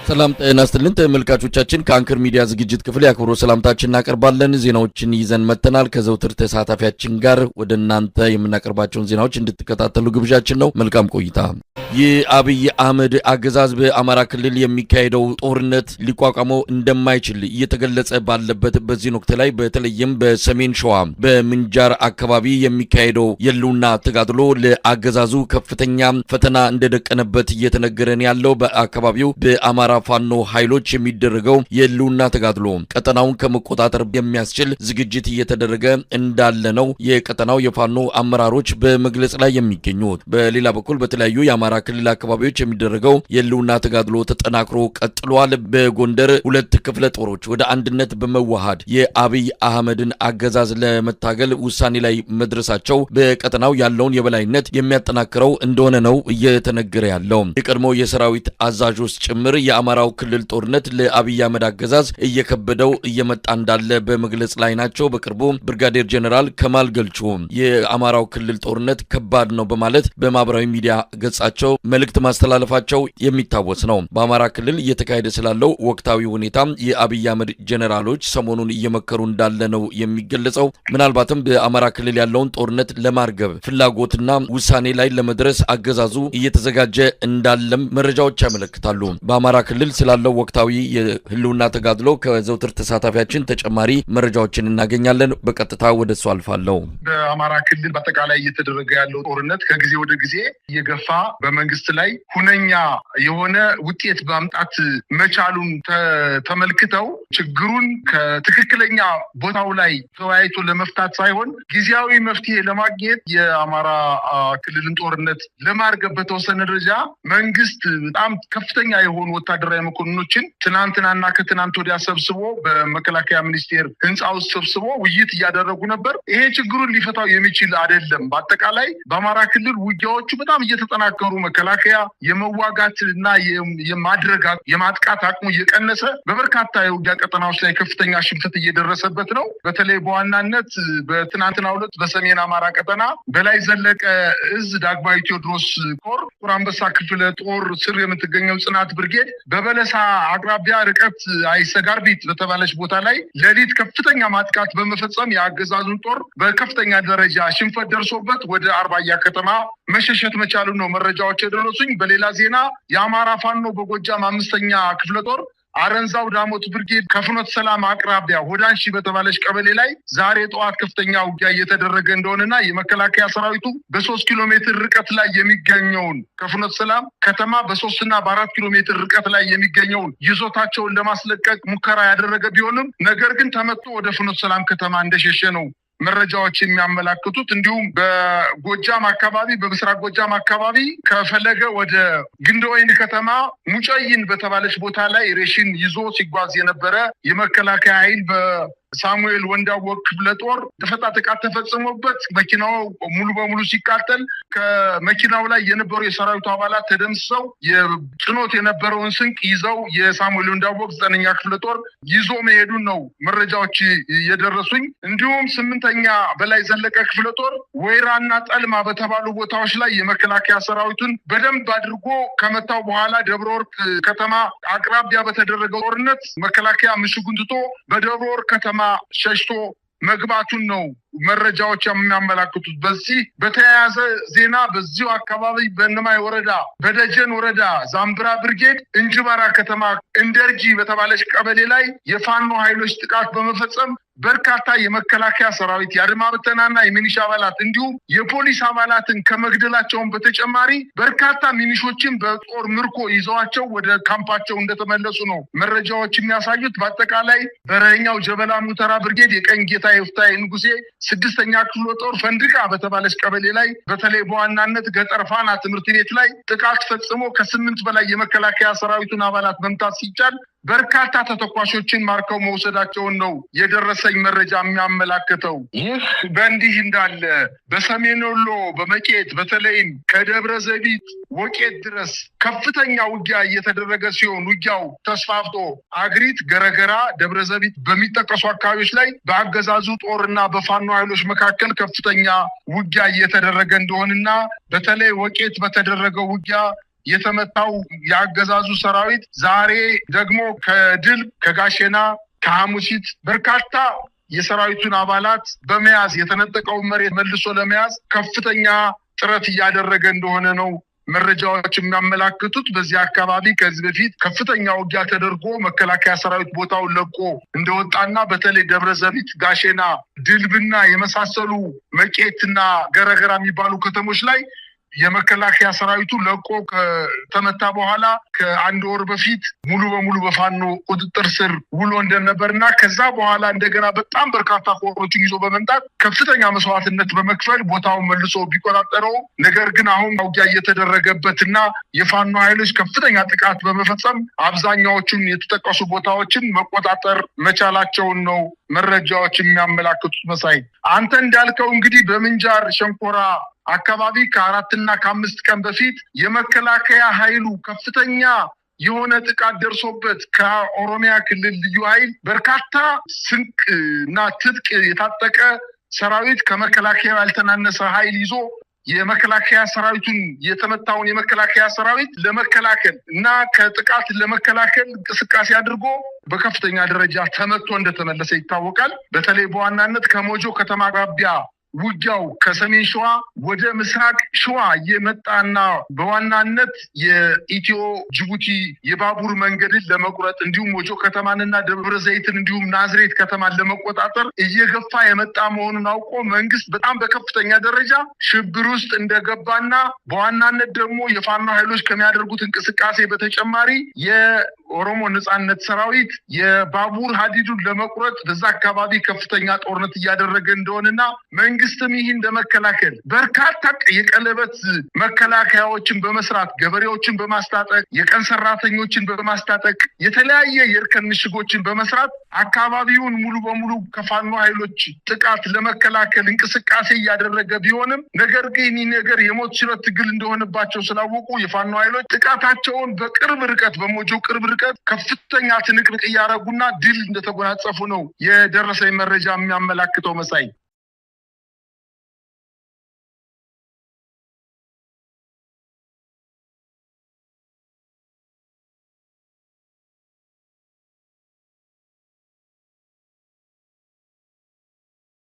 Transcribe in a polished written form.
ሰላም ጤና ይስጥልን ተመልካቾቻችን ከአንከር ሚዲያ ዝግጅት ክፍል ያክብሮ ሰላምታችንን እናቀርባለን። ዜናዎችን ይዘን መተናል። ከዘውትር ተሳታፊያችን ጋር ወደናንተ የምናቀርባቸውን ዜናዎች እንድትከታተሉ ግብዣችን ነው። መልካም ቆይታ። የአብይ አህመድ አገዛዝ በአማራ ክልል የሚካሄደው ጦርነት ሊቋቋመው እንደማይችል እየተገለጸ ባለበት በዚህ ወቅት ላይ በተለይም በሰሜን ሸዋ በምንጃር አካባቢ የሚካሄደው የሉና ተጋድሎ ለአገዛዙ ከፍተኛ ፈተና እንደደቀነበት እየተነገረን ያለው በአካባቢው በአማራ ፋኖ ኃይሎች የሚደረገው የሉና ተጋድሎ ቀጠናውን ከመቆጣጠር የሚያስችል ዝግጅት እየተደረገ እንዳለ ነው የቀጠናው የፋኖ አመራሮች በመግለጽ ላይ የሚገኙት። በሌላ በኩል በተለያዩ የአማራ ክልል አካባቢዎች የሚደረገው የሉና ተጋድሎ ተጠናክሮ ቀጥሏል። በጎንደር ሁለት ክፍለ ጦሮች ወደ አንድነት በመዋሃድ የአብይ አህመድን አገዛዝ ለመታገል ውሳኔ ላይ መድረሳቸው በቀጠናው ያለውን የበላይነት የሚያጠናክረው እንደሆነ ነው እየተነገረ ያለው። የቀድሞ የሰራዊት አዛዦች ጭምር የአማራው ክልል ጦርነት ለአብይ አህመድ አገዛዝ እየከበደው እየመጣ እንዳለ በመግለጽ ላይ ናቸው። በቅርቡ ብርጋዴር ጀነራል ከማል ገልቹ የአማራው ክልል ጦርነት ከባድ ነው በማለት በማህበራዊ ሚዲያ ገጻቸው መልእክት ማስተላለፋቸው የሚታወስ ነው። በአማራ ክልል እየተካሄደ ስላለው ወቅታዊ ሁኔታ የአብይ አህመድ ጀነራሎች ሰሞኑን እየመከሩ እንዳለ ነው የሚገለጸው። ምናልባትም በአማራ ክልል ያለውን ጦርነት ለማርገብ ፍላጎትና ውሳኔ ላይ ለመድረስ አገዛዙ እየተዘጋጀ እንዳለም መረጃዎች ያመለክታሉ። በአማራ ክልል ስላለው ወቅታዊ የህልውና ተጋድሎ ከዘውትር ተሳታፊያችን ተጨማሪ መረጃዎችን እናገኛለን። በቀጥታ ወደሱ አልፋለሁ። በአማራ ክልል በአጠቃላይ እየተደረገ ያለው ጦርነት ከጊዜ ወደ ጊዜ እየገፋ በመንግስት ላይ ሁነኛ የሆነ ውጤት ማምጣት መቻሉን ተመልክተው ችግሩን ከትክክለኛ ቦታው ላይ ተወያይቶ ለመፍታት ሳይሆን ጊዜያዊ መፍትሄ ለማግኘት የአማራ ክልልን ጦርነት ለማርገብ በተወሰነ ደረጃ መንግስት በጣም ከፍተኛ የሆኑ ወታደራዊ መኮንኖችን ትናንትናና ከትናንት ወዲያ ሰብስቦ በመከላከያ ሚኒስቴር ህንፃ ውስጥ ሰብስቦ ውይይት እያደረጉ ነበር። ይሄ ችግሩን ሊፈታው የሚችል አይደለም። በአጠቃላይ በአማራ ክልል ውጊያዎቹ በጣም እየተጠናከሩ መከላከያ የመዋጋትና የማጥቃት አቅሙ እየቀነሰ በበርካታ የውጊያ ቀጠናዎች ላይ ከፍተኛ ሽንፈት እየደረሰበት ነው። በተለይ በዋናነት በትናንትናው ዕለት በሰሜን አማራ ቀጠና በላይ ዘለቀ እዝ ዳግማዊ ቴዎድሮስ ኮር ጥቁር አንበሳ ክፍለ ጦር ስር የምትገኘው ጽናት ብርጌድ በበለሳ አቅራቢያ ርቀት አይሰጋርቢት በተባለች ቦታ ላይ ሌሊት ከፍተኛ ማጥቃት በመፈጸም የአገዛዙን ጦር በከፍተኛ ደረጃ ሽንፈት ደርሶበት ወደ አርባያ ከተማ መሸሸት መቻሉን ነው መረጃዎች የደረሱኝ። በሌላ ዜና የአማራ ፋኖ በጎጃም 5ኛ ክፍለ ጦር አረንዛው ዳሞት ብርጌድ ከፍኖተ ሰላም አቅራቢያ ሆዳንሺ በተባለች ቀበሌ ላይ ዛሬ ጠዋት ከፍተኛ ውጊያ እየተደረገ እንደሆነና የመከላከያ ሰራዊቱ በ3 ኪሎ ሜትር ርቀት ላይ የሚገኘውን ከፍኖተ ሰላም ከተማ በ3 እና በ4 ኪሎ ሜትር ርቀት ላይ የሚገኘውን ይዞታቸውን ለማስለቀቅ ሙከራ ያደረገ ቢሆንም ነገር ግን ተመቶ ወደ ፍኖተ ሰላም ከተማ እንደሸሸ ነው መረጃዎች የሚያመላክቱት። እንዲሁም በጎጃም አካባቢ በምስራቅ ጎጃም አካባቢ ከፈለገ ወደ ግንደወይን ከተማ ሙጨይን በተባለች ቦታ ላይ ሬሽን ይዞ ሲጓዝ የነበረ የመከላከያ ኃይል ሳሙኤል ወንዳወቅ ክፍለ ጦር ደፈጣ ጥቃት ተፈጽሞበት መኪናው ሙሉ በሙሉ ሲቃጠል ከመኪናው ላይ የነበሩ የሰራዊቱ አባላት ተደምስሰው የጭኖት የነበረውን ስንቅ ይዘው የሳሙኤል ወንዳወቅ 9ኛ ክፍለ ጦር ይዞ መሄዱን ነው መረጃዎች የደረሱኝ። እንዲሁም 8ኛ በላይ ዘለቀ ክፍለ ጦር ወይራና ጠልማ በተባሉ ቦታዎች ላይ የመከላከያ ሰራዊቱን በደንብ አድርጎ ከመታው በኋላ ደብረ ወርቅ ከተማ አቅራቢያ በተደረገው ጦርነት መከላከያ ምሽጉን ትቶ በደብረ ወርቅ ከተማ ሸሽቶ መግባቱን ነው መረጃዎች የሚያመላክቱት። በዚህ በተያያዘ ዜና በዚሁ አካባቢ በእነማይ ወረዳ በደጀን ወረዳ ዛምብራ ብርጌድ እንጅባራ ከተማ እንደርጂ በተባለች ቀበሌ ላይ የፋኖ ኃይሎች ጥቃት በመፈጸም በርካታ የመከላከያ ሰራዊት የአድማ ብተናና የሚኒሻ አባላት እንዲሁም የፖሊስ አባላትን ከመግደላቸውን በተጨማሪ በርካታ ሚኒሾችን በጦር ምርኮ ይዘዋቸው ወደ ካምፓቸው እንደተመለሱ ነው መረጃዎች የሚያሳዩት። በአጠቃላይ በረኛው ጀበላ ሙተራ ብርጌድ የቀኝ ጌታ የፍታይ ንጉሴ 6ኛ ክፍለ ጦር ፈንድቃ በተባለች ቀበሌ ላይ በተለይ በዋናነት ገጠር ፋና ትምህርት ቤት ላይ ጥቃት ፈጽሞ ከ8 በላይ የመከላከያ ሰራዊቱን አባላት መምታት ሲቻል በርካታ ተተኳሾችን ማርከው መውሰዳቸውን ነው የደረሰኝ መረጃ የሚያመላክተው። ይህ በእንዲህ እንዳለ በሰሜን ወሎ በመቄት በተለይም ከደብረ ዘቢጥ ወቄት ድረስ ከፍተኛ ውጊያ እየተደረገ ሲሆን ውጊያው ተስፋፍቶ አግሪት፣ ገረገራ፣ ደብረ ዘቢጥ በሚጠቀሱ አካባቢዎች ላይ በአገዛዙ ጦርና በፋኖ ኃይሎች መካከል ከፍተኛ ውጊያ እየተደረገ እንደሆነና በተለይ ወቄት በተደረገው ውጊያ የተመታው ያገዛዙ ሰራዊት ዛሬ ደግሞ ከድል ከጋሸና ከሐሙሲት በርካታ የሰራዊቱን አባላት በመያዝ የተነጠቀውን መሬት መልሶ ለመያዝ ከፍተኛ ጥረት እያደረገ እንደሆነ ነው መረጃዎች የሚያመላክቱት። በዚህ አካባቢ ከዚህ በፊት ከፍተኛ ውጊያ ተደርጎ መከላከያ ሰራዊት ቦታውን ለቆ እንደወጣና በተለይ ደብረዘቢት፣ ጋሸና፣ ድልብና የመሳሰሉ መቄትና ገረገራ የሚባሉ ከተሞች ላይ የመከላከያ ሰራዊቱ ለቆ ከተመታ በኋላ ከአንድ ወር በፊት ሙሉ በሙሉ በፋኖ ቁጥጥር ስር ውሎ እንደነበርና ከዛ በኋላ እንደገና በጣም በርካታ ኮሮችን ይዞ በመምጣት ከፍተኛ መስዋዕትነት በመክፈል ቦታውን መልሶ ቢቆጣጠረው ነገር ግን አሁን ውጊያ እየተደረገበትና የፋኖ ኃይሎች ከፍተኛ ጥቃት በመፈጸም አብዛኛዎቹን የተጠቀሱ ቦታዎችን መቆጣጠር መቻላቸውን ነው መረጃዎች የሚያመላክቱት። መሳይ አንተ እንዳልከው እንግዲህ በምንጃር ሸንኮራ አካባቢ ከ4 እና 5 ቀን በፊት የመከላከያ ኃይሉ ከፍተኛ የሆነ ጥቃት ደርሶበት ከኦሮሚያ ክልል ልዩ ኃይል በርካታ ስንቅ እና ትጥቅ የታጠቀ ሰራዊት ከመከላከያ ያልተናነሰ ኃይል ይዞ የመከላከያ ሰራዊቱን የተመታውን የመከላከያ ሰራዊት ለመከላከል እና ከጥቃት ለመከላከል እንቅስቃሴ አድርጎ በከፍተኛ ደረጃ ተመቶ እንደተመለሰ ይታወቃል። በተለይ በዋናነት ከሞጆ ከተማ አቅራቢያ ውጊያው ከሰሜን ሸዋ ወደ ምስራቅ ሸዋ የመጣና በዋናነት የኢትዮ ጅቡቲ የባቡር መንገድን ለመቁረጥ እንዲሁም ሞጆ ከተማንና ደብረ ዘይትን እንዲሁም ናዝሬት ከተማን ለመቆጣጠር እየገፋ የመጣ መሆኑን አውቆ መንግስት በጣም በከፍተኛ ደረጃ ሽብር ውስጥ እንደገባና በዋናነት ደግሞ የፋኖ ኃይሎች ከሚያደርጉት እንቅስቃሴ በተጨማሪ የኦሮሞ ነጻነት ሰራዊት የባቡር ሀዲዱን ለመቁረጥ በዛ አካባቢ ከፍተኛ ጦርነት እያደረገ እንደሆነና መንግስትም ይህን ለመከላከል በርካታ የቀለበት መከላከያዎችን በመስራት ገበሬዎችን በማስታጠቅ የቀን ሰራተኞችን በማስታጠቅ የተለያየ የእርከን ምሽጎችን በመስራት አካባቢውን ሙሉ በሙሉ ከፋኖ ኃይሎች ጥቃት ለመከላከል እንቅስቃሴ እያደረገ ቢሆንም ነገር ግን ይህ ነገር የሞት ሽረት ትግል እንደሆነባቸው ስላወቁ የፋኖ ኃይሎች ጥቃታቸውን በቅርብ ርቀት በሞጆ ቅርብ ርቀት ከፍተኛ ትንቅንቅ እያደረጉና ድል እንደተጎናጸፉ ነው የደረሰኝ መረጃ የሚያመላክተው። መሳይ